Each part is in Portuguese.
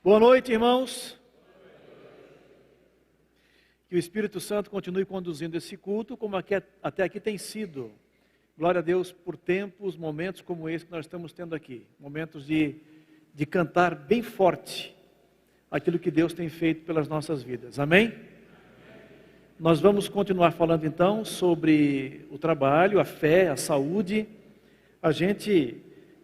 Boa noite, irmãos. Que o Espírito Santo continue conduzindo esse culto, como até aqui tem sido. Glória a Deus por tempos, momentos como esse que nós estamos tendo aqui. Momentos de cantar bem forte aquilo que Deus tem feito pelas nossas vidas. Amém? Nós vamos continuar falando então sobre o trabalho, a fé, a saúde. A gente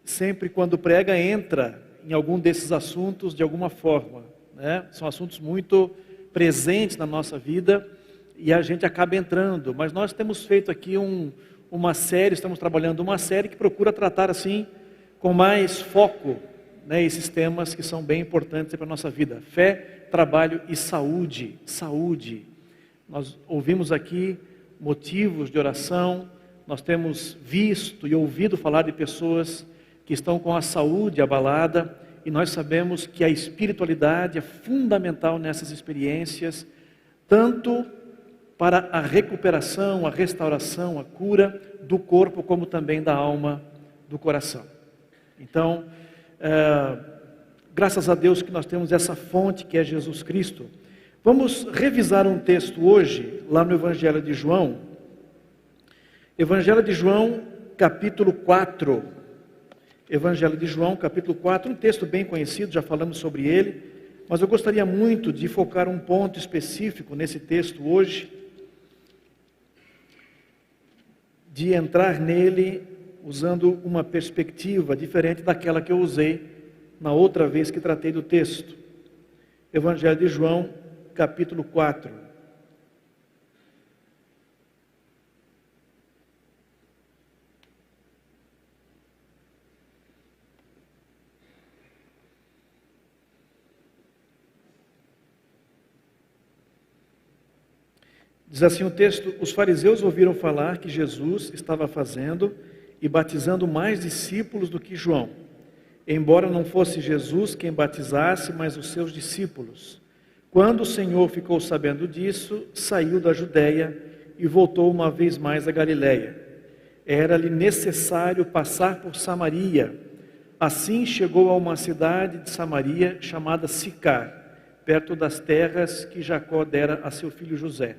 sempre quando prega entra em algum desses assuntos de alguma forma, né? São assuntos muito presentes na nossa vida e a gente acaba entrando, mas nós temos feito aqui uma série, estamos trabalhando uma série que procura tratar assim com mais foco, né, esses temas que são bem importantes para a nossa vida: fé, trabalho e saúde. Nós ouvimos aqui motivos de oração, nós temos visto e ouvido falar de pessoas que estão com a saúde abalada, e nós sabemos que a espiritualidade é fundamental nessas experiências, tanto para a recuperação, a restauração, a cura do corpo, como também da alma, do coração. Então, graças a Deus que nós temos essa fonte que é Jesus Cristo. Vamos revisar um texto hoje, lá no Evangelho de João. Evangelho de João, capítulo 4. Evangelho de João, capítulo 4, um texto bem conhecido, já falamos sobre ele, mas eu gostaria muito de focar um ponto específico nesse texto hoje, de entrar nele usando uma perspectiva diferente daquela que eu usei na outra vez que tratei do texto. Evangelho de João, capítulo 4. Diz assim o texto: os fariseus ouviram falar que Jesus estava fazendo e batizando mais discípulos do que João, embora não fosse Jesus quem batizasse, mas os seus discípulos. Quando o Senhor ficou sabendo disso, saiu da Judeia e voltou uma vez mais a Galiléia. Era-lhe necessário passar por Samaria. Assim chegou a uma cidade de Samaria chamada Sicar, perto das terras que Jacó dera a seu filho José.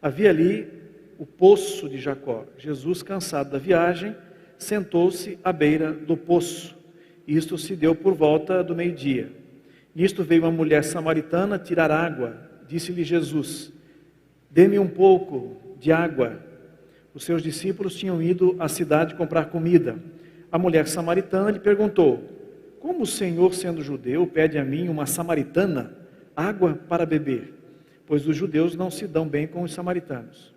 Havia ali o poço de Jacó. Jesus, cansado da viagem, sentou-se à beira do poço. Isto se deu por volta do meio-dia. Nisto veio uma mulher samaritana tirar água. Disse-lhe Jesus: dê-me um pouco de água. Os seus discípulos tinham ido à cidade comprar comida. A mulher samaritana lhe perguntou: como o Senhor, sendo judeu, pede a mim, uma samaritana, água para beber? Pois os judeus não se dão bem com os samaritanos.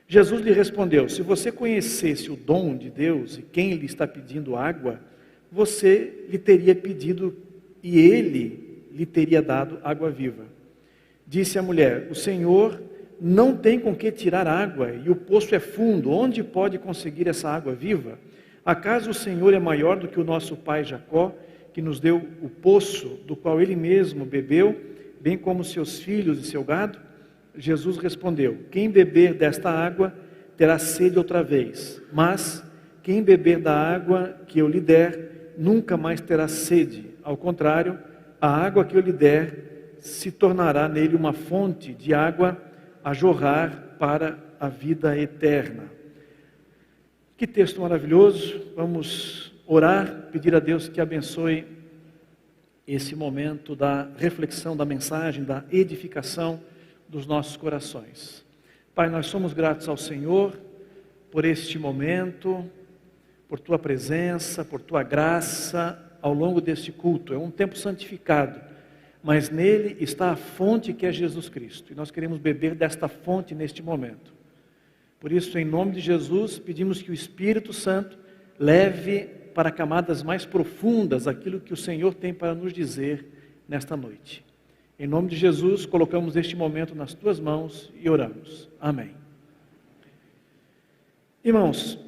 Jesus lhe respondeu: se você conhecesse o dom de Deus e quem lhe está pedindo água, você lhe teria pedido e ele lhe teria dado água viva. Disse a mulher: o Senhor não tem com que tirar água e o poço é fundo, onde pode conseguir essa água viva? Acaso o Senhor é maior do que o nosso pai Jacó, que nos deu o poço do qual ele mesmo bebeu, bem como seus filhos e seu gado? Jesus respondeu: quem beber desta água terá sede outra vez, mas quem beber da água que eu lhe der nunca mais terá sede. Ao contrário, a água que eu lhe der se tornará nele uma fonte de água a jorrar para a vida eterna. Que texto maravilhoso! Vamos orar, pedir a Deus que abençoe esse momento da reflexão, da mensagem, da edificação dos nossos corações. Pai, nós somos gratos ao Senhor por este momento, por Tua presença, por Tua graça ao longo deste culto. É um tempo santificado, mas nele está a fonte que é Jesus Cristo, e nós queremos beber desta fonte neste momento. Por isso, em nome de Jesus, pedimos que o Espírito Santo leve para camadas mais profundas aquilo que o Senhor tem para nos dizer nesta noite. Em nome de Jesus, colocamos este momento nas Tuas mãos e oramos. Amém. Irmãos,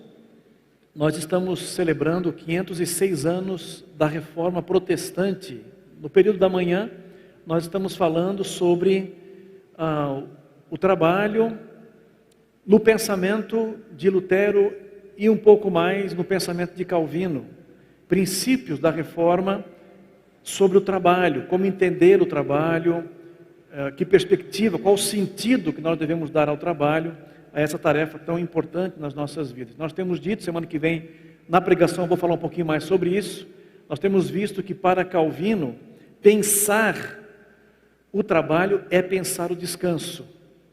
nós estamos celebrando 506 anos da Reforma Protestante. No período da manhã, nós estamos falando sobre o trabalho no pensamento de Lutero e um pouco mais no pensamento de Calvino, princípios da Reforma sobre o trabalho, como entender o trabalho, que perspectiva, qual o sentido que nós devemos dar ao trabalho, a essa tarefa tão importante nas nossas vidas. Nós temos dito, semana que vem, na pregação, vou falar um pouquinho mais sobre isso, nós temos visto que para Calvino, pensar o trabalho é pensar o descanso.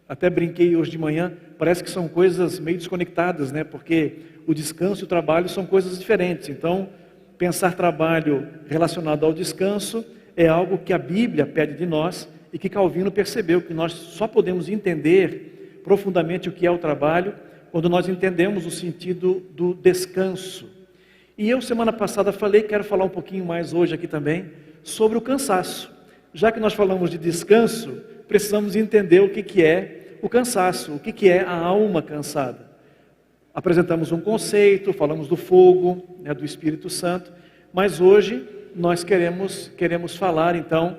Até brinquei hoje de manhã, parece que são coisas meio desconectadas, né? Porque o descanso e o trabalho são coisas diferentes. Então, pensar trabalho relacionado ao descanso é algo que a Bíblia pede de nós e que Calvino percebeu que nós só podemos entender profundamente o que é o trabalho quando nós entendemos o sentido do descanso. E eu semana passada falei, quero falar um pouquinho mais hoje aqui também, sobre o cansaço. Já que nós falamos de descanso, precisamos entender o que é o cansaço, o que é a alma cansada. Apresentamos um conceito, falamos do fogo, né, do Espírito Santo, mas hoje nós queremos falar então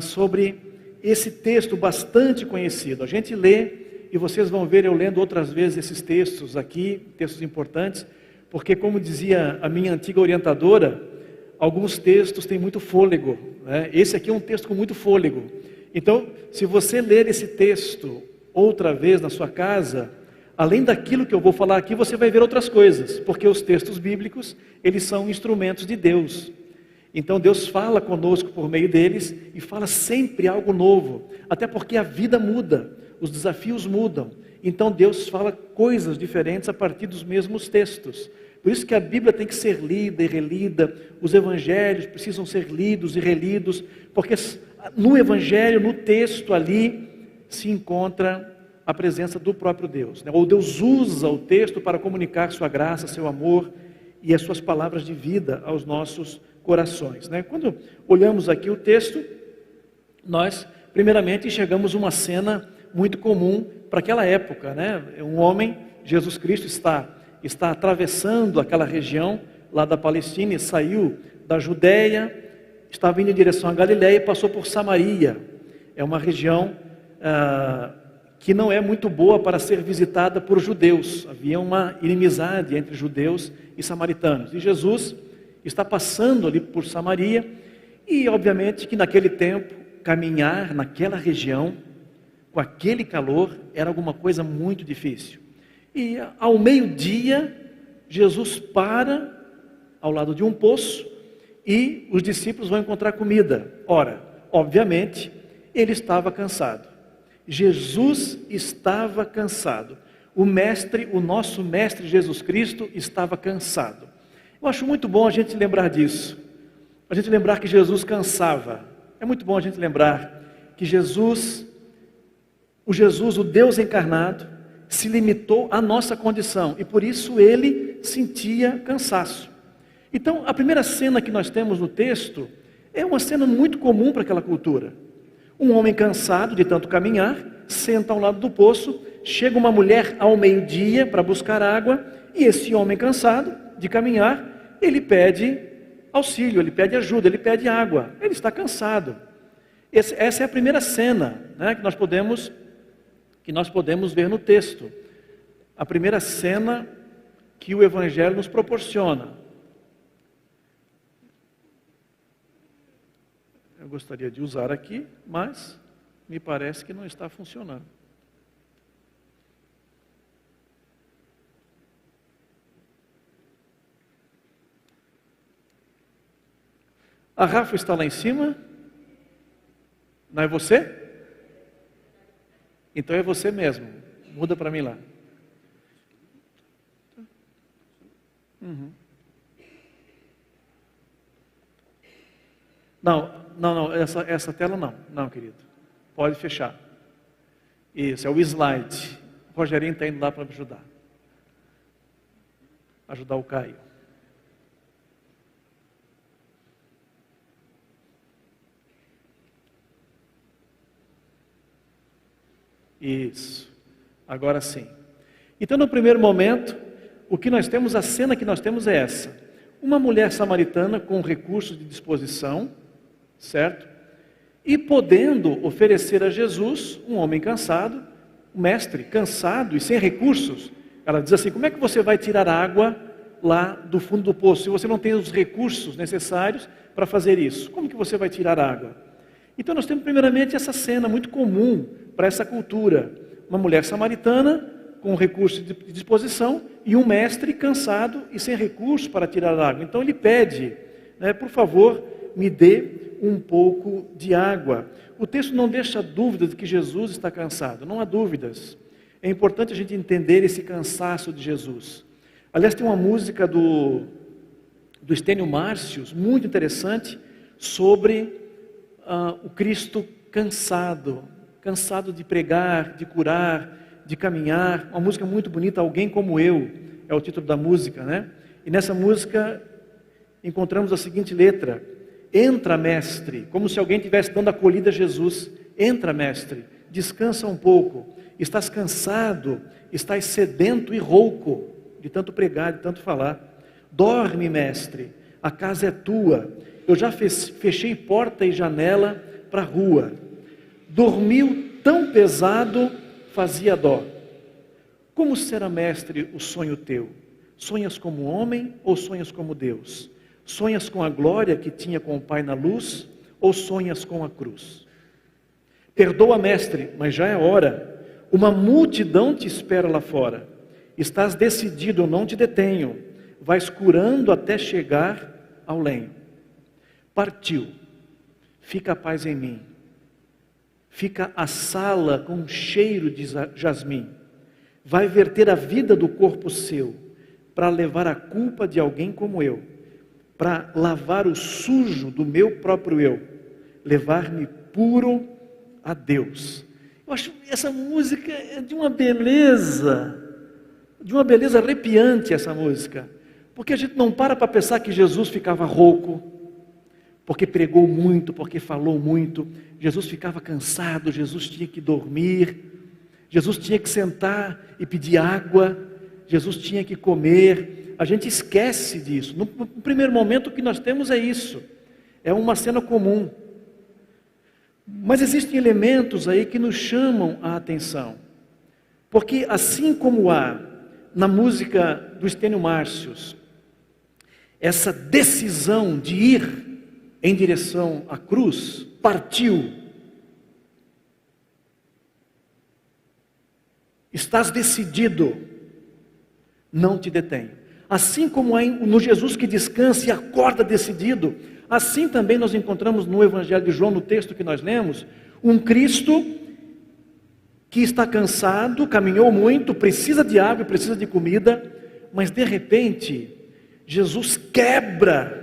sobre esse texto bastante conhecido. A gente lê, e vocês vão ver eu lendo outras vezes esses textos aqui, textos importantes, porque como dizia a minha antiga orientadora, alguns textos têm muito fôlego, né? Esse aqui é um texto com muito fôlego. Então, se você ler esse texto outra vez na sua casa, além daquilo que eu vou falar aqui, você vai ver outras coisas, porque os textos bíblicos, eles são instrumentos de Deus. Então Deus fala conosco por meio deles e fala sempre algo novo, até porque a vida muda, os desafios mudam. Então Deus fala coisas diferentes a partir dos mesmos textos. Por isso que a Bíblia tem que ser lida e relida, os evangelhos precisam ser lidos e relidos, porque no evangelho, no texto ali, se encontra a presença do próprio Deus, né? Ou Deus usa o texto para comunicar sua graça, seu amor e as suas palavras de vida aos nossos corações, né? Quando olhamos aqui o texto, nós primeiramente enxergamos uma cena muito comum para aquela época, né? Um homem, Jesus Cristo, está atravessando aquela região lá da Palestina e saiu da Judeia, estava indo em direção à Galileia e passou por Samaria. É uma região que não é muito boa para ser visitada por judeus. Havia uma inimizade entre judeus e samaritanos. E Jesus está passando ali por Samaria e obviamente que naquele tempo caminhar naquela região com aquele calor era alguma coisa muito difícil. E ao meio-dia Jesus para ao lado de um poço e os discípulos vão encontrar comida. Ora, obviamente, ele estava cansado. Jesus estava cansado. O nosso mestre Jesus Cristo estava cansado. Eu acho muito bom a gente lembrar disso. A gente lembrar que Jesus cansava. É muito bom a gente lembrar que o Deus encarnado, se limitou à nossa condição. E por isso ele sentia cansaço. Então, a primeira cena que nós temos no texto é uma cena muito comum para aquela cultura. Um homem cansado de tanto caminhar, senta ao lado do poço, chega uma mulher ao meio-dia para buscar água, e esse homem cansado de caminhar, ele pede auxílio, ele pede ajuda, ele pede água, ele está cansado. Essa é a primeira cena, né, que nós podemos ver no texto. A primeira cena que o Evangelho nos proporciona. Eu gostaria de usar aqui, mas me parece que não está funcionando. A Rafa está lá em cima? Não é você? Então é você mesmo. Muda para mim lá. Uhum. Não, essa tela não, querido. Pode fechar. Isso, é o slide. O Rogerinho está indo lá para me ajudar. Ajudar o Caio. Isso. Agora sim. Então, no primeiro momento, o que nós temos, a cena que nós temos é essa. Uma mulher samaritana com recursos de disposição, certo? E podendo oferecer a Jesus, um homem cansado, um mestre cansado e sem recursos. Ela diz assim, como é que você vai tirar água lá do fundo do poço, se você não tem os recursos necessários para fazer isso, como que você vai tirar água? Então nós temos primeiramente essa cena muito comum para essa cultura, uma mulher samaritana com recursos de disposição e um mestre cansado e sem recursos para tirar água. Então ele pede, por favor, me dê um pouco de água. O texto não deixa dúvida de que Jesus está cansado, não há dúvidas. É importante a gente entender esse cansaço de Jesus. Aliás, tem uma música do Estênio Márcios, muito interessante, sobre o Cristo cansado de pregar, de curar, de caminhar. Uma música muito bonita, Alguém Como Eu, é o título da música, né? E nessa música encontramos a seguinte letra: entra, mestre, como se alguém estivesse dando acolhida a Jesus. Entra, mestre, descansa um pouco. Estás cansado, estás sedento e rouco, de tanto pregar, de tanto falar. Dorme, mestre, a casa é tua. Eu já fechei porta e janela para a rua. Dormiu tão pesado, fazia dó. Como será, mestre, o sonho teu? Sonhas como homem ou sonhas como Deus? Sonhas com a glória que tinha com o Pai na luz ou sonhas com a cruz? Perdoa, mestre, mas já é hora. Uma multidão te espera lá fora. Estás decidido, eu não te detenho. Vais curando até chegar ao lenho. Partiu. Fica a paz em mim. Fica a sala com um cheiro de jasmim. Vai verter a vida do corpo seu, para levar a culpa de alguém como eu, para lavar o sujo do meu próprio eu, levar-me puro a Deus. Eu acho essa música é de uma beleza arrepiante, essa música, porque a gente não para pensar que Jesus ficava rouco, porque pregou muito, porque falou muito. Jesus ficava cansado, Jesus tinha que dormir, Jesus tinha que sentar e pedir água, Jesus tinha que comer. A gente esquece disso. No primeiro momento o que nós temos é isso, é uma cena comum. Mas existem elementos aí que nos chamam a atenção, porque assim como há na música do Estênio Márcios essa decisão de ir em direção à cruz, partiu. Estás decidido, não te detém. Assim como há no Jesus que descansa e acorda decidido, assim também nós encontramos no Evangelho de João, no texto que nós lemos, um Cristo que está cansado, caminhou muito, precisa de água, precisa de comida, mas de repente, Jesus quebra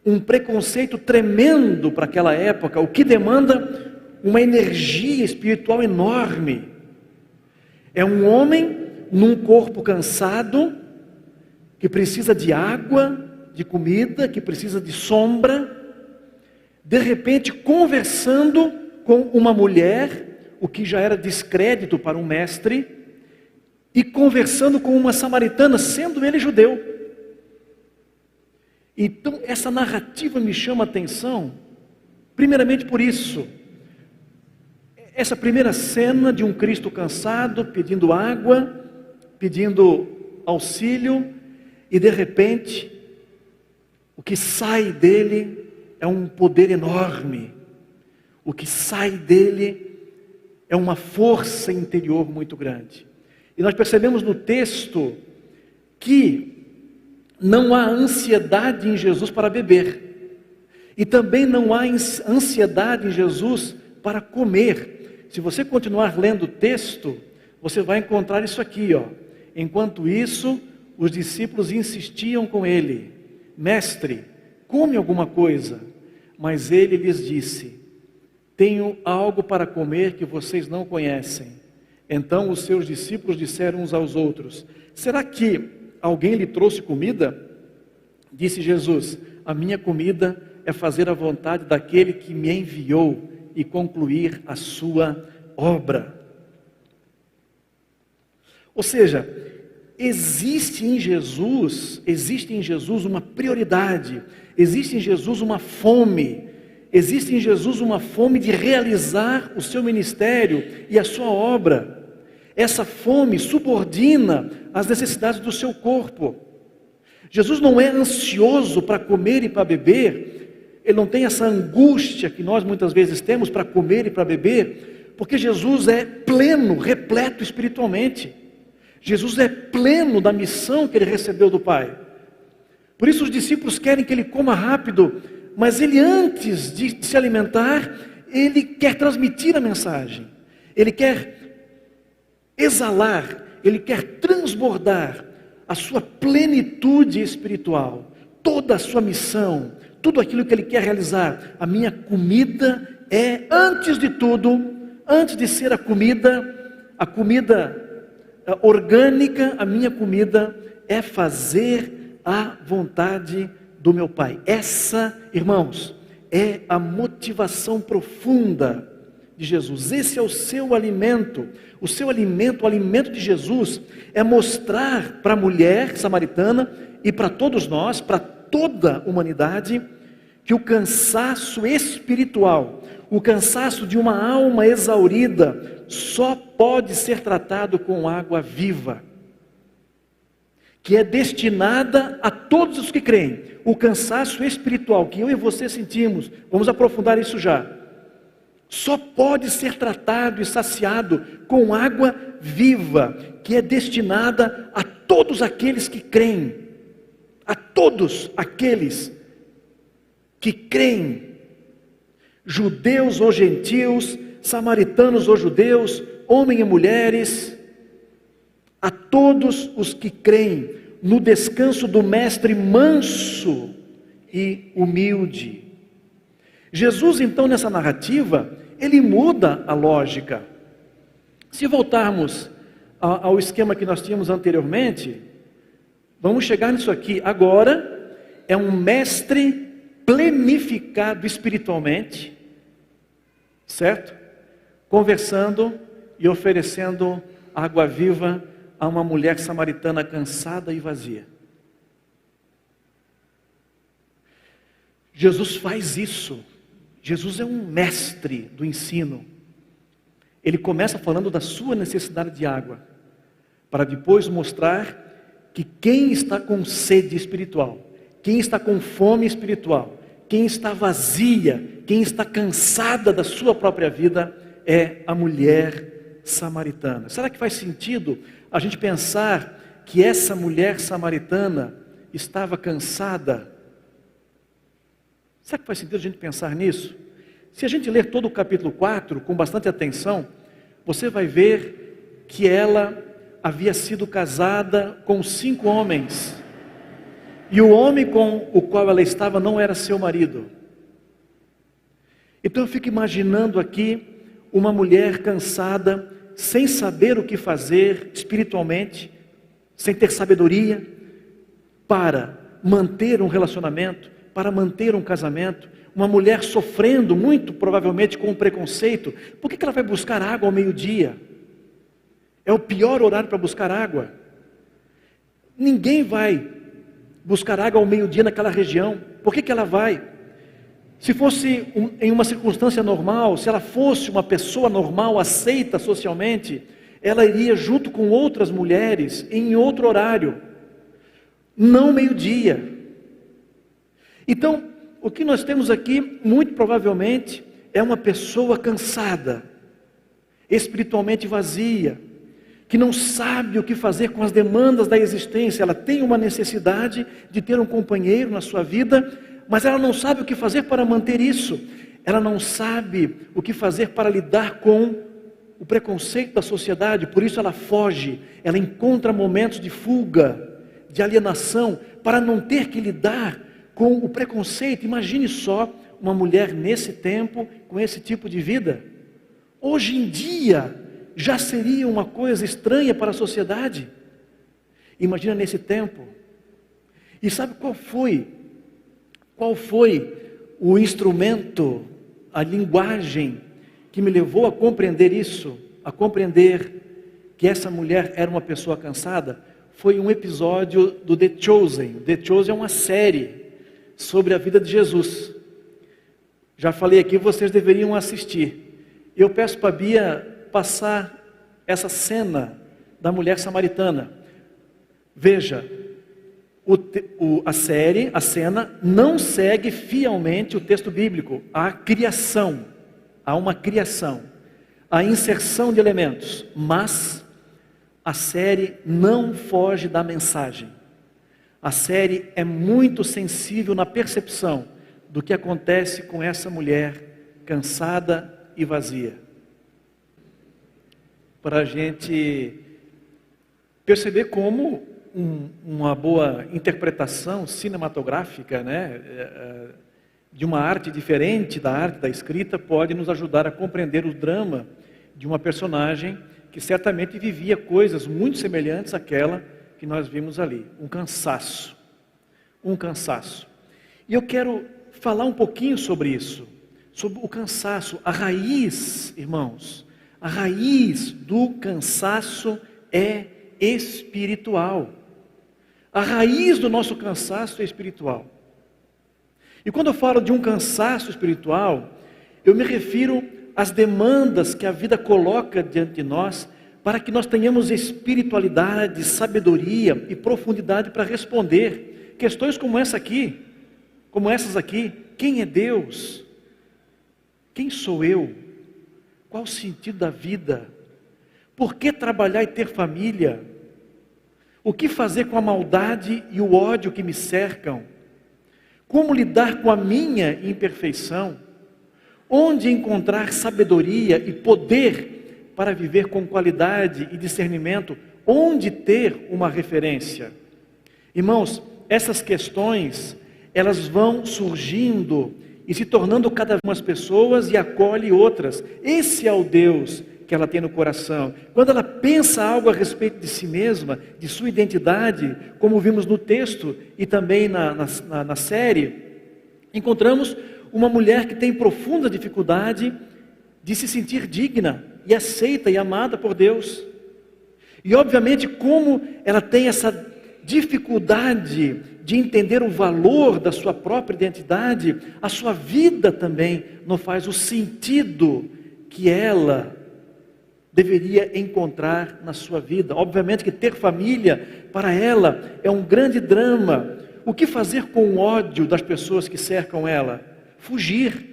um preconceito tremendo para aquela época, o que demanda uma energia espiritual enorme. É um homem num corpo cansado, que precisa de água, de comida, que precisa de sombra, de repente conversando com uma mulher, o que já era descrédito para um mestre, e conversando com uma samaritana, sendo ele judeu. Então essa narrativa me chama a atenção, primeiramente por isso. Essa primeira cena de um Cristo cansado, pedindo água, pedindo auxílio, e de repente, o que sai dele é um poder enorme, o que sai dele é uma força interior muito grande. E nós percebemos no texto que não há ansiedade em Jesus para beber, e também não há ansiedade em Jesus para comer. Se você continuar lendo o texto, você vai encontrar isso aqui, ó. Enquanto isso, os discípulos insistiam com ele: mestre, come alguma coisa. Mas ele lhes disse: tenho algo para comer que vocês não conhecem. Então os seus discípulos disseram uns aos outros: será que alguém lhe trouxe comida? Disse Jesus: a minha comida é fazer a vontade daquele que me enviou e concluir a sua obra. Ou seja, existe em Jesus uma prioridade, existe em Jesus uma fome, existe em Jesus uma fome de realizar o seu ministério e a sua obra. Essa fome subordina as necessidades do seu corpo. Jesus não é ansioso para comer e para beber, Ele não tem essa angústia que nós muitas vezes temos para comer e para beber, porque Jesus é pleno, repleto espiritualmente. Jesus é pleno da missão que Ele recebeu do Pai. Por isso os discípulos querem que Ele coma rápido, mas Ele, antes de se alimentar, Ele quer transmitir a mensagem. Ele quer exalar, Ele quer transbordar a sua plenitude espiritual, toda a sua missão, tudo aquilo que Ele quer realizar. A minha comida é, antes de tudo, antes de ser a comida orgânica, a minha comida é fazer a vontade do meu Pai. Essa, irmãos, é a motivação profunda de Jesus. Esse é o seu alimento. O seu alimento, o alimento de Jesus, é mostrar para a mulher samaritana e para todos nós, para toda a humanidade, que o cansaço espiritual, o cansaço de uma alma exaurida, só pode ser tratado com água viva, que é destinada a todos os que creem. O cansaço espiritual que eu e você sentimos, vamos aprofundar isso já, só pode ser tratado e saciado com água viva, que é destinada a todos aqueles que creem, a todos aqueles que creem, judeus ou gentios, samaritanos ou judeus, homens e mulheres, a todos os que creem no descanso do Mestre manso e humilde. Jesus, então, nessa narrativa, ele muda a lógica. Se voltarmos ao esquema que nós tínhamos anteriormente, vamos chegar nisso aqui. Agora, é um mestre plenificado espiritualmente, certo? Conversando e oferecendo água viva a uma mulher samaritana cansada e vazia. Jesus faz isso. Jesus é um mestre do ensino. Ele começa falando da sua necessidade de água, para depois mostrar que quem está com sede espiritual, quem está com fome espiritual, quem está vazia, quem está cansada da sua própria vida, é a mulher samaritana. Será que faz sentido a gente pensar que essa mulher samaritana estava cansada? Será que faz sentido a gente pensar nisso? Se a gente ler todo o capítulo 4 com bastante atenção, você vai ver que ela havia sido casada com 5 homens, e o homem com o qual ela estava não era seu marido. Então eu fico imaginando aqui uma mulher cansada, sem saber o que fazer espiritualmente, sem ter sabedoria para manter um relacionamento, para manter um casamento. Uma mulher sofrendo muito provavelmente com o preconceito. Por que ela vai buscar água ao meio-dia? É o pior horário para buscar água. Ninguém vai buscar água ao meio-dia naquela região. Por que ela vai? Se fosse em uma circunstância normal, se ela fosse uma pessoa normal, aceita socialmente, ela iria junto com outras mulheres em outro horário, não meio-dia. Então, o que nós temos aqui, muito provavelmente, é uma pessoa cansada, espiritualmente vazia, que não sabe o que fazer com as demandas da existência. Ela tem uma necessidade de ter um companheiro na sua vida, mas ela não sabe o que fazer para manter isso. Ela não sabe o que fazer para lidar com o preconceito da sociedade, por isso ela foge, ela encontra momentos de fuga, de alienação, para não ter que lidar com o preconceito. Imagine só uma mulher nesse tempo, com esse tipo de vida. Hoje em dia, já seria uma coisa estranha para a sociedade. Imagina nesse tempo. E sabe qual foi o instrumento, a linguagem que me levou a compreender isso, a compreender que essa mulher era uma pessoa cansada? Foi um episódio do The Chosen. The Chosen é uma série sobre a vida de Jesus. Já falei aqui, vocês deveriam assistir. Eu peço para a Bia passar essa cena da mulher samaritana. Veja, a cena não segue fielmente o texto bíblico. Há criação, há uma criação, há inserção de elementos, mas a série não foge da mensagem. A série é muito sensível na percepção do que acontece com essa mulher cansada e vazia. Para a gente perceber como uma boa interpretação cinematográfica, né, de uma arte diferente da arte da escrita, pode nos ajudar a compreender o drama de uma personagem que certamente vivia coisas muito semelhantes àquela que nós vimos ali. Um cansaço. E eu quero falar um pouquinho sobre isso, sobre o cansaço. A raiz, irmãos, a raiz do cansaço é espiritual. A raiz do nosso cansaço é espiritual. E quando eu falo de um cansaço espiritual, eu me refiro às demandas que a vida coloca diante de nós, para que nós tenhamos espiritualidade, sabedoria e profundidade para responder questões como essas aqui. Quem é Deus? Quem sou eu? Qual o sentido da vida? Por que trabalhar e ter família? O que fazer com a maldade e o ódio que me cercam? Como lidar com a minha imperfeição? Onde encontrar sabedoria e poder para viver com qualidade e discernimento? Onde ter uma referência? Irmãos, essas questões, elas vão surgindo e se tornando cada vez mais pessoas e acolhe outras. Esse é o Deus que ela tem no coração. Quando ela pensa algo a respeito de si mesma, de sua identidade, como vimos no texto e também na série, encontramos uma mulher que tem profunda dificuldade de se sentir digna e aceita e amada por Deus. E obviamente, como ela tem essa dificuldade de entender o valor da sua própria identidade, a sua vida também não faz o sentido que ela deveria encontrar na sua vida. Obviamente que ter família para ela é um grande drama. O que fazer com o ódio das pessoas que cercam ela? Fugir,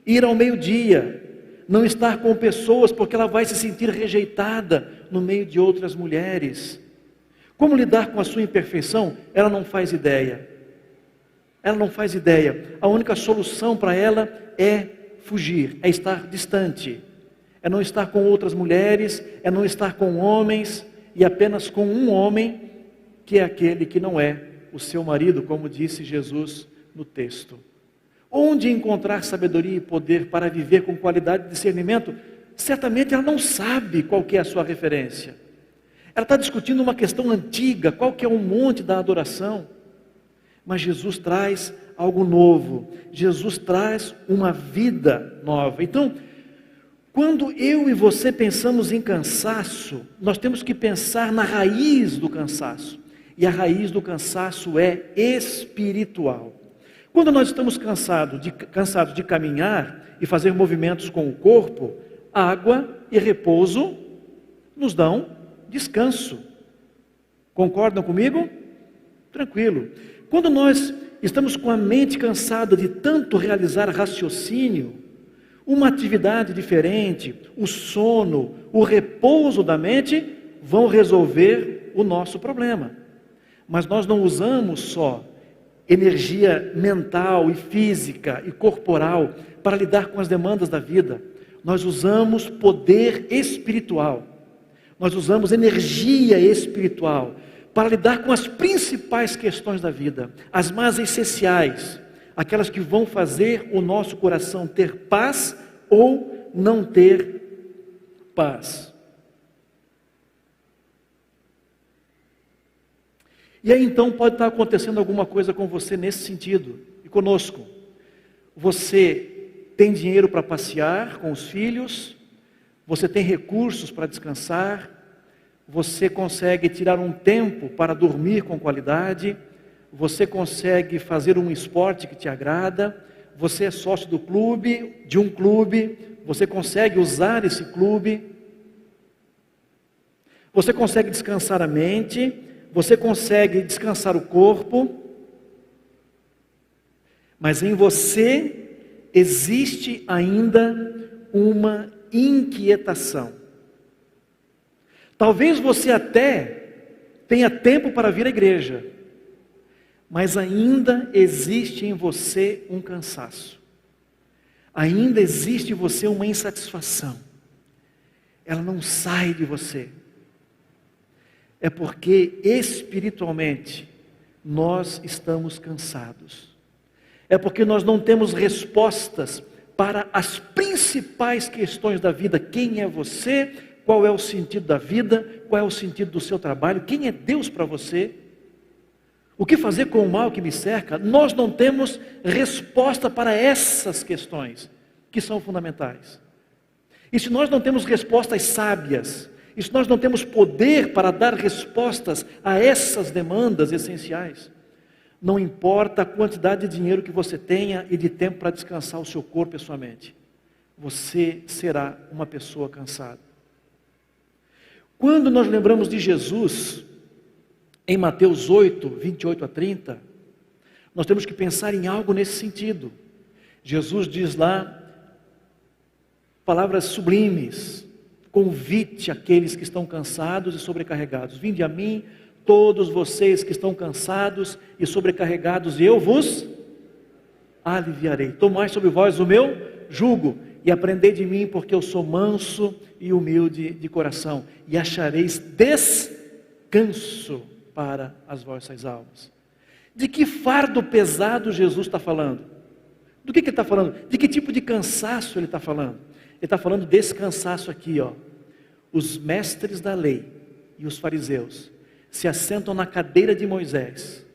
ir ao meio-dia, não estar com pessoas porque ela vai se sentir rejeitada no meio de outras mulheres. Como lidar com a sua imperfeição? Ela não faz ideia. A única solução para ela é fugir, é estar distante, é não estar com outras mulheres, é não estar com homens, e apenas com um homem, que é aquele que não é o seu marido, como disse Jesus no texto. Onde encontrar sabedoria e poder para viver com qualidade de discernimento? Certamente ela não sabe qual que é a sua referência. Ela está discutindo uma questão antiga, qual que é o monte da adoração. Mas Jesus traz algo novo, Jesus traz uma vida nova. Então, quando eu e você pensamos em cansaço, nós temos que pensar na raiz do cansaço. E a raiz do cansaço é espiritual. Quando nós estamos cansados de caminhar e fazer movimentos com o corpo, água e repouso nos dão descanso. Concordam comigo? Tranquilo. Quando nós estamos com a mente cansada de tanto realizar raciocínio, uma atividade diferente, o sono, o repouso da mente vão resolver o nosso problema. Mas nós não usamos só energia mental e física e corporal para lidar com as demandas da vida. Nós usamos poder espiritual. Nós usamos energia espiritual para lidar com as principais questões da vida, as mais essenciais, aquelas que vão fazer o nosso coração ter paz ou não ter paz. E aí então pode estar acontecendo alguma coisa com você nesse sentido, e conosco. Você tem dinheiro para passear com os filhos, você tem recursos para descansar, você consegue tirar um tempo para dormir com qualidade, você consegue fazer um esporte que te agrada, você é sócio de um clube, você consegue usar esse clube, você consegue descansar a mente, você consegue descansar o corpo, mas em você existe ainda uma inquietação. Talvez você até tenha tempo para vir à igreja, mas ainda existe em você um cansaço. Ainda existe em você uma insatisfação. Ela não sai de você. É porque espiritualmente nós estamos cansados. É porque nós não temos respostas para as principais questões da vida. Quem é você? Qual é o sentido da vida? Qual é o sentido do seu trabalho? Quem é Deus para você? O que fazer com o mal que me cerca? Nós não temos resposta para essas questões, que são fundamentais. E se nós não temos respostas sábias, e se nós não temos poder para dar respostas a essas demandas essenciais, não importa a quantidade de dinheiro que você tenha e de tempo para descansar o seu corpo e a sua mente, você será uma pessoa cansada. Quando nós lembramos de Jesus, em Mateus 8, 28 a 30, nós temos que pensar em algo nesse sentido. Jesus diz lá, palavras sublimes, convite àqueles que estão cansados e sobrecarregados. Vinde a mim, todos vocês que estão cansados e sobrecarregados, e eu vos aliviarei. Tomai sobre vós o meu jugo, e aprendei de mim, porque eu sou manso e humilde de coração, e achareis descanso para as vossas almas. De que fardo pesado Jesus está falando? Do que ele está falando? De que tipo de cansaço ele está falando? Ele está falando desse cansaço aqui, ó. Os mestres da lei e os fariseus se assentam na cadeira de Moisés,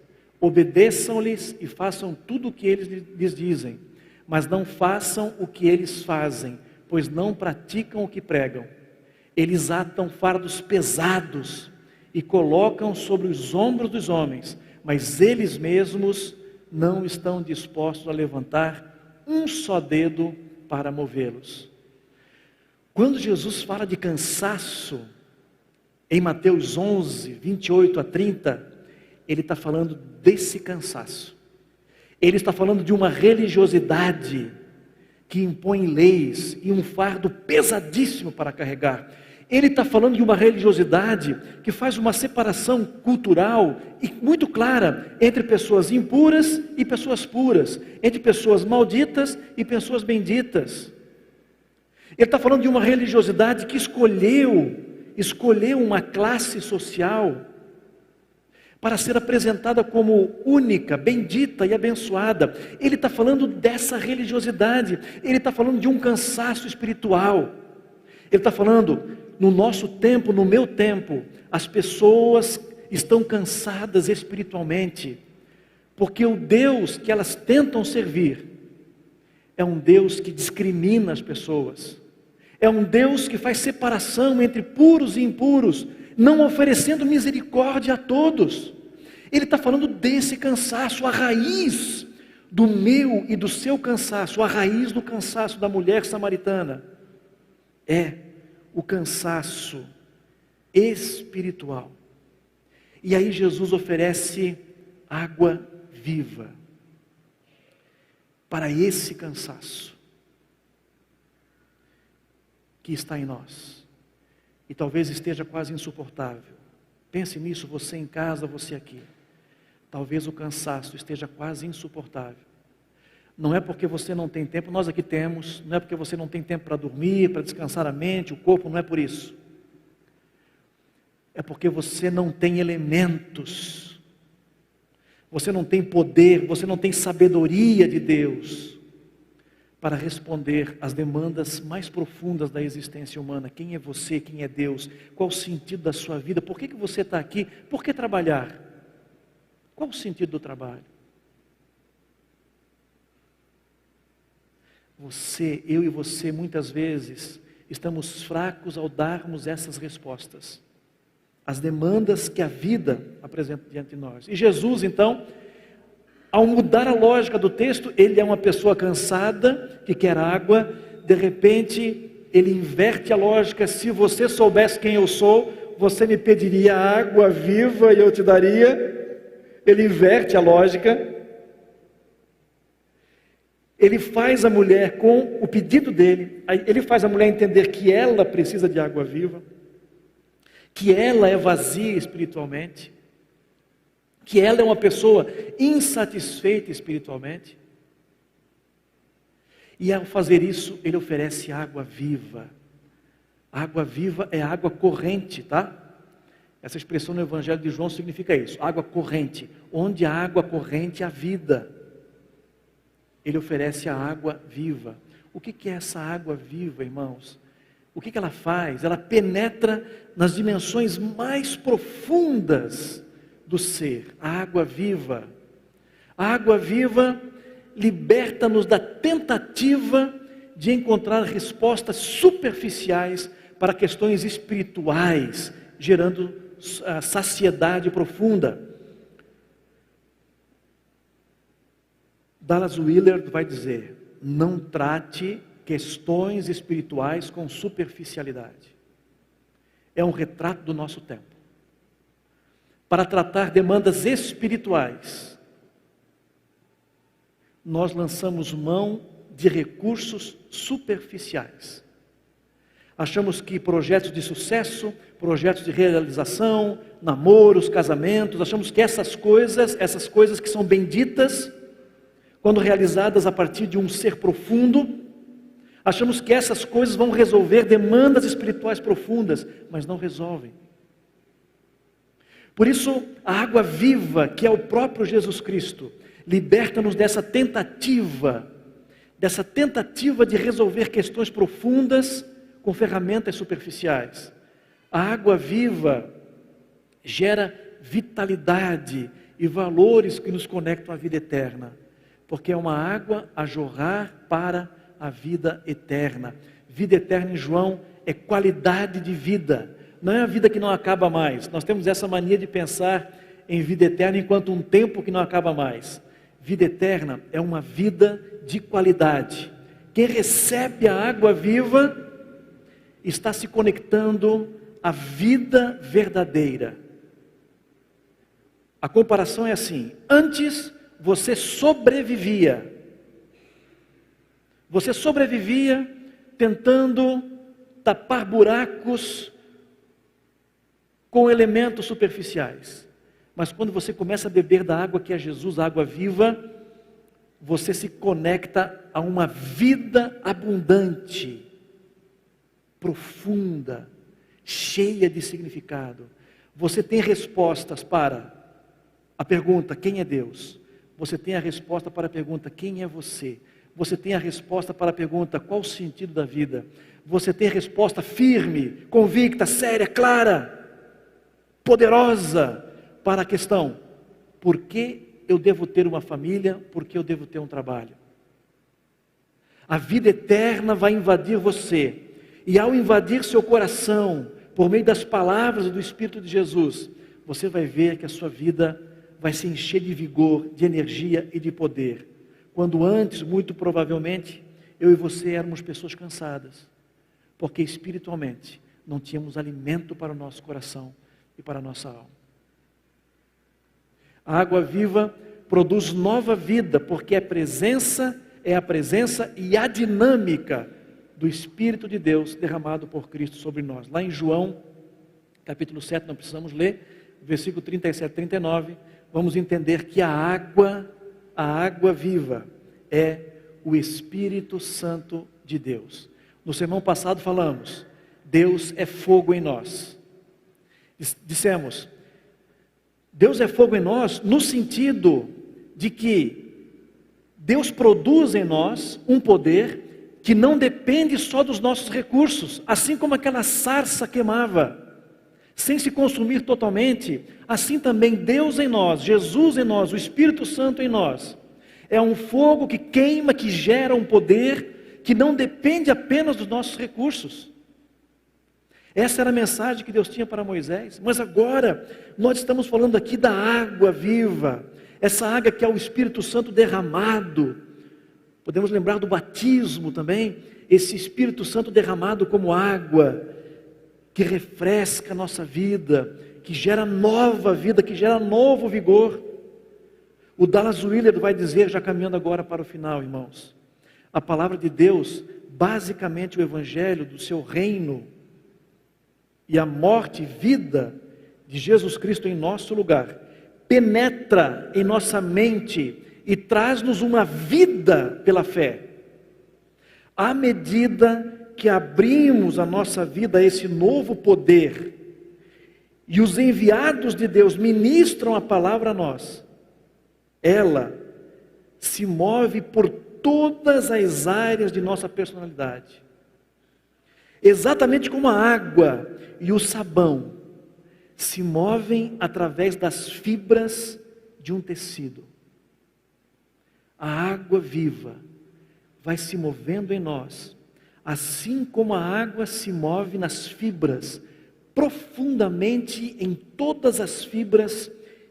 obedeçam-lhes e façam tudo o que eles lhes dizem, mas não façam o que eles fazem, pois não praticam o que pregam. Eles atam fardos pesados e colocam sobre os ombros dos homens, mas eles mesmos não estão dispostos a levantar um só dedo para movê-los. Quando Jesus fala de cansaço, em Mateus 11, 28 a 30, ele está falando desse cansaço. Ele está falando de uma religiosidade que impõe leis e um fardo pesadíssimo para carregar. Ele está falando de uma religiosidade que faz uma separação cultural e muito clara entre pessoas impuras e pessoas puras, entre pessoas malditas e pessoas benditas. Ele está falando de uma religiosidade que escolheu uma classe social para ser apresentada como única, bendita e abençoada. Ele está falando dessa religiosidade, ele está falando de um cansaço espiritual. Ele está falando, no nosso tempo, no meu tempo, as pessoas estão cansadas espiritualmente, porque o Deus que elas tentam servir é um Deus que discrimina as pessoas, é um Deus que faz separação entre puros e impuros, não oferecendo misericórdia a todos. Ele está falando desse cansaço, a raiz do meu e do seu cansaço, a raiz do cansaço da mulher samaritana é o cansaço espiritual. E aí Jesus oferece água viva para esse cansaço que está em nós e talvez esteja quase insuportável. Pense nisso, você em casa, você aqui. Talvez o cansaço esteja quase insuportável. Não é porque você não tem tempo, nós aqui temos, não é porque você não tem tempo para dormir, para descansar a mente, o corpo, não é por isso. É porque você não tem elementos, você não tem poder, você não tem sabedoria de Deus para responder às demandas mais profundas da existência humana. Quem é você? Quem é Deus? Qual o sentido da sua vida? Por que você está aqui? Por que trabalhar? Qual o sentido do trabalho? Eu e você, muitas vezes, estamos fracos ao darmos essas respostas, as demandas que a vida apresenta diante de nós. E Jesus, então, ao mudar a lógica do texto, ele é uma pessoa cansada, que quer água, de repente, ele inverte a lógica. Se você soubesse quem eu sou, você me pediria água viva e eu te daria. Ele inverte a lógica. Ele faz a mulher, com o pedido dele, ele faz a mulher entender que ela precisa de água viva, que ela é vazia espiritualmente, que ela é uma pessoa insatisfeita espiritualmente. E ao fazer isso, ele oferece água viva. Água viva é água corrente, tá? Essa expressão no Evangelho de João significa isso, água corrente. Onde a água corrente há vida. Ele oferece a água viva. O que é essa água viva, irmãos? O que ela faz? Ela penetra nas dimensões mais profundas do ser. A água viva. A água viva liberta-nos da tentativa de encontrar respostas superficiais para questões espirituais, gerando saciedade profunda. Dallas Willard vai dizer: não trate questões espirituais com superficialidade. É um retrato do nosso tempo. Para tratar demandas espirituais, nós lançamos mão de recursos superficiais. Achamos que projetos de sucesso, projetos de realização, namoros, casamentos, achamos que essas coisas que são benditas, quando realizadas a partir de um ser profundo, achamos que essas coisas vão resolver demandas espirituais profundas, mas não resolvem. Por isso, a água viva, que é o próprio Jesus Cristo, liberta-nos dessa tentativa de resolver questões profundas com ferramentas superficiais. A água viva gera vitalidade e valores que nos conectam à vida eterna, porque é uma água a jorrar para a vida eterna. Vida eterna em João é qualidade de vida, não é a vida que não acaba mais. Nós temos essa mania de pensar em vida eterna enquanto um tempo que não acaba mais. Vida eterna é uma vida de qualidade. Quem recebe a água viva está se conectando à vida verdadeira. A comparação é assim: antes você sobrevivia. Você sobrevivia tentando tapar buracos com elementos superficiais. Mas quando você começa a beber da água que é Jesus, a água viva, você se conecta a uma vida abundante, profunda, cheia de significado. Você tem respostas para a pergunta: quem é Deus? Você tem a resposta para a pergunta: quem é você? Você tem a resposta para a pergunta: qual o sentido da vida? Você tem a resposta firme, convicta, séria, clara, poderosa para a questão: por que eu devo ter uma família? Por que eu devo ter um trabalho? A vida eterna vai invadir você, e ao invadir seu coração, por meio das palavras do Espírito de Jesus, você vai ver que a sua vida vai se encher de vigor, de energia e de poder. Quando antes, muito provavelmente, eu e você éramos pessoas cansadas, porque espiritualmente não tínhamos alimento para o nosso coração e para a nossa alma. A água viva produz nova vida, porque é a presença e a dinâmica do Espírito de Deus derramado por Cristo sobre nós. Lá em João, capítulo 7, não precisamos ler, versículo 37 e 39, vamos entender que a água viva é o Espírito Santo de Deus. No sermão passado falamos: Deus é fogo em nós. Dissemos, Deus é fogo em nós no sentido de que Deus produz em nós um poder que não depende só dos nossos recursos, assim como aquela sarça queimava, sem se consumir totalmente, assim também Deus em nós, Jesus em nós, o Espírito Santo em nós, é um fogo que queima, que gera um poder que não depende apenas dos nossos recursos. Essa era a mensagem que Deus tinha para Moisés, mas agora nós estamos falando aqui da água viva, essa água que é o Espírito Santo derramado. Podemos lembrar do batismo também, esse Espírito Santo derramado como água, que refresca a nossa vida, que gera nova vida, que gera novo vigor. O Dallas Willard vai dizer, já caminhando agora para o final, irmãos, a palavra de Deus, basicamente o evangelho do seu reino e a morte e vida de Jesus Cristo em nosso lugar, penetra em nossa mente e traz-nos uma vida pela fé. À medida que abrimos a nossa vida a esse novo poder, e os enviados de Deus ministram a palavra a nós, ela se move por todas as áreas de nossa personalidade. Exatamente como a água e o sabão se movem através das fibras de um tecido. A água viva vai se movendo em nós, assim como a água se move nas fibras, profundamente em todas as fibras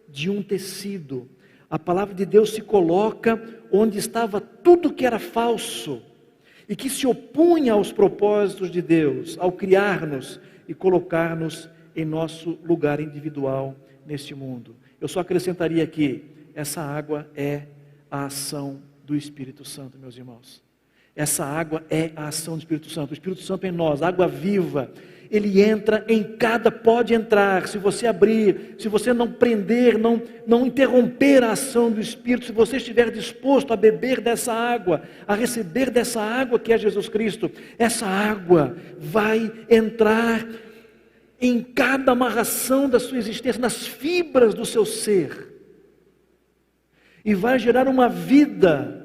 de um tecido. A palavra de Deus se coloca onde estava tudo que era falso e que se opunha aos propósitos de Deus, ao criar-nos e colocar-nos em nosso lugar individual neste mundo. Eu só acrescentaria aqui, essa água é a ação do Espírito Santo, meus irmãos. Essa água é a ação do Espírito Santo. O Espírito Santo em nós, água viva, ele entra em cada, pode entrar, se você abrir, se você não prender, não interromper a ação do Espírito, se você estiver disposto a beber dessa água, a receber dessa água que é Jesus Cristo, essa água vai entrar em cada amarração da sua existência, nas fibras do seu ser, e vai gerar uma vida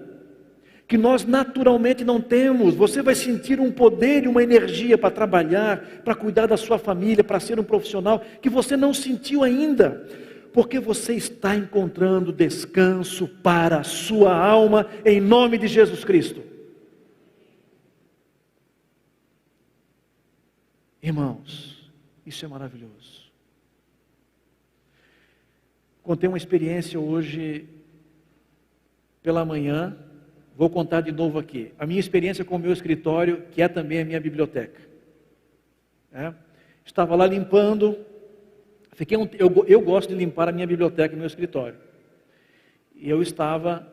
que nós naturalmente não temos. Você vai sentir um poder e uma energia para trabalhar, para cuidar da sua família, para ser um profissional, que você não sentiu ainda, porque você está encontrando descanso para a sua alma, em nome de Jesus Cristo. Irmãos, isso é maravilhoso. Contei uma experiência hoje pela manhã, vou contar de novo aqui. A minha experiência com o meu escritório, que é também a minha biblioteca. Estava lá limpando, eu gosto de limpar a minha biblioteca e meu escritório. E eu estava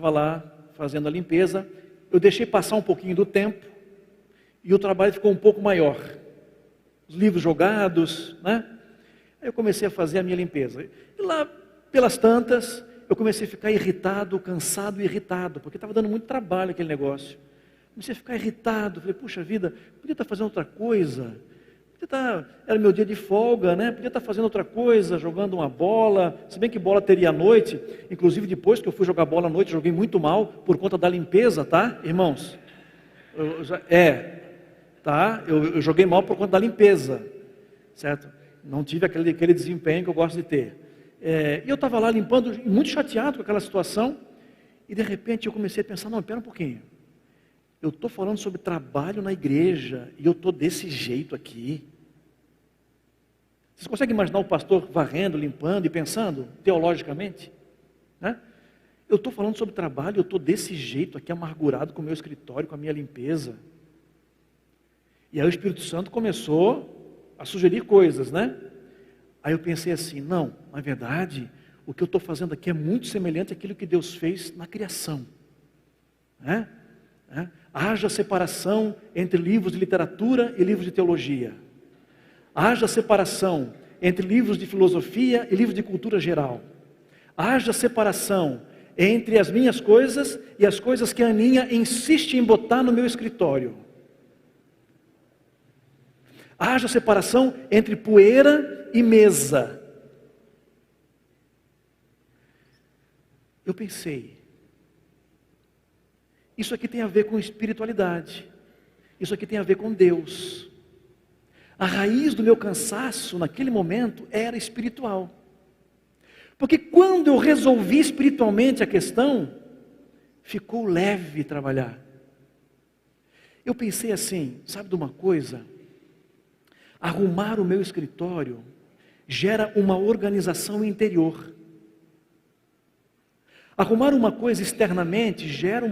lá fazendo a limpeza, eu deixei passar um pouquinho do tempo, e o trabalho ficou um pouco maior. Os livros jogados, né? Aí eu comecei a fazer a minha limpeza. E lá, pelas tantas, eu comecei a ficar irritado, cansado e irritado, porque estava dando muito trabalho aquele negócio. Comecei a ficar irritado, falei, puxa vida, podia estar fazendo outra coisa, era meu dia de folga, né? Podia estar fazendo outra coisa, jogando uma bola, se bem que bola teria à noite, inclusive depois que eu fui jogar bola à noite, joguei muito mal, por conta da limpeza, tá, irmãos? Eu joguei mal por conta da limpeza, certo? Não tive aquele desempenho que eu gosto de ter. E eu estava lá limpando, muito chateado com aquela situação, e de repente eu comecei a pensar, não, espera um pouquinho, eu estou falando sobre trabalho na igreja, e eu estou desse jeito aqui. Vocês conseguem imaginar o pastor varrendo, limpando e pensando, teologicamente? Né? Eu estou falando sobre trabalho, eu estou desse jeito aqui, amargurado com o meu escritório, com a minha limpeza. E aí o Espírito Santo começou a sugerir coisas, né? Aí eu pensei assim, não, na verdade, o que eu estou fazendo aqui é muito semelhante àquilo que Deus fez na criação. Haja separação entre livros de literatura e livros de teologia. Haja separação entre livros de filosofia e livros de cultura geral. Haja separação entre as minhas coisas e as coisas que a Aninha insiste em botar no meu escritório. Haja separação entre poeira e mesa. Eu pensei, isso aqui tem a ver com espiritualidade, isso aqui tem a ver com Deus. A raiz do meu cansaço naquele momento era espiritual, porque quando eu resolvi espiritualmente a questão, ficou leve trabalhar. Eu pensei assim, sabe de uma coisa? Arrumar o meu escritório gera uma organização interior. Arrumar uma coisa externamente gera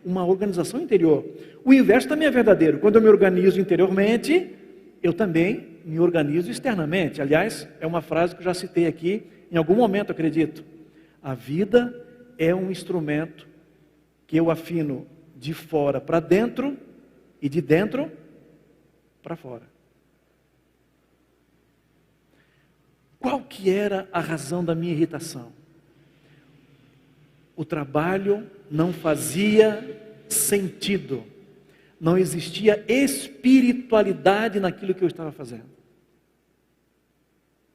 uma organização interior. O inverso também é verdadeiro. Quando eu me organizo interiormente, eu também me organizo externamente. Aliás, é uma frase que eu já citei aqui em algum momento, acredito. A vida é um instrumento que eu afino de fora para dentro e de dentro para fora. Qual que era a razão da minha irritação? O trabalho não fazia sentido. Não existia espiritualidade naquilo que eu estava fazendo.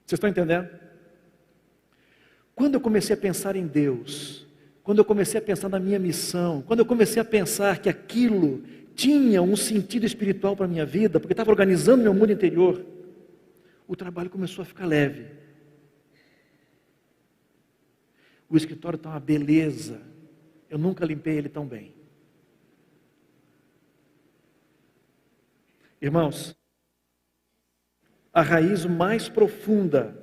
Vocês estão entendendo? Quando eu comecei a pensar em Deus, quando eu comecei a pensar na minha missão, quando eu comecei a pensar que aquilo tinha um sentido espiritual para a minha vida, porque estava organizando meu mundo interior, o trabalho começou a ficar leve. O escritório está uma beleza. Eu nunca limpei ele tão bem. Irmãos, a raiz mais profunda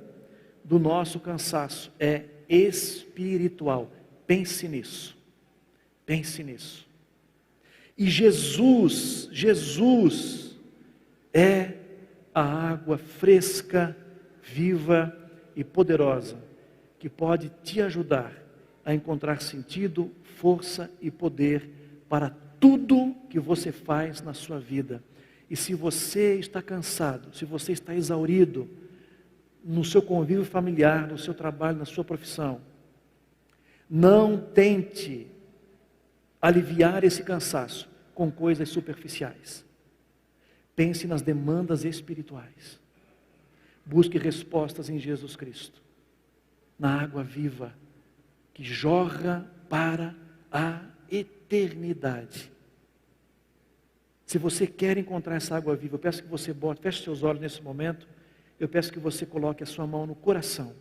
do nosso cansaço é espiritual. Pense nisso. Pense nisso. E Jesus é a água fresca, viva e poderosa que pode te ajudar a encontrar sentido, força e poder para tudo que você faz na sua vida. E se você está cansado, se você está exaurido no seu convívio familiar, no seu trabalho, na sua profissão, não tente aliviar esse cansaço com coisas superficiais. Pense nas demandas espirituais. Busque respostas em Jesus Cristo, na água viva que jorra para a eternidade. Se você quer encontrar essa água viva, eu peço que você feche seus olhos nesse momento, eu peço que você coloque a sua mão no coração.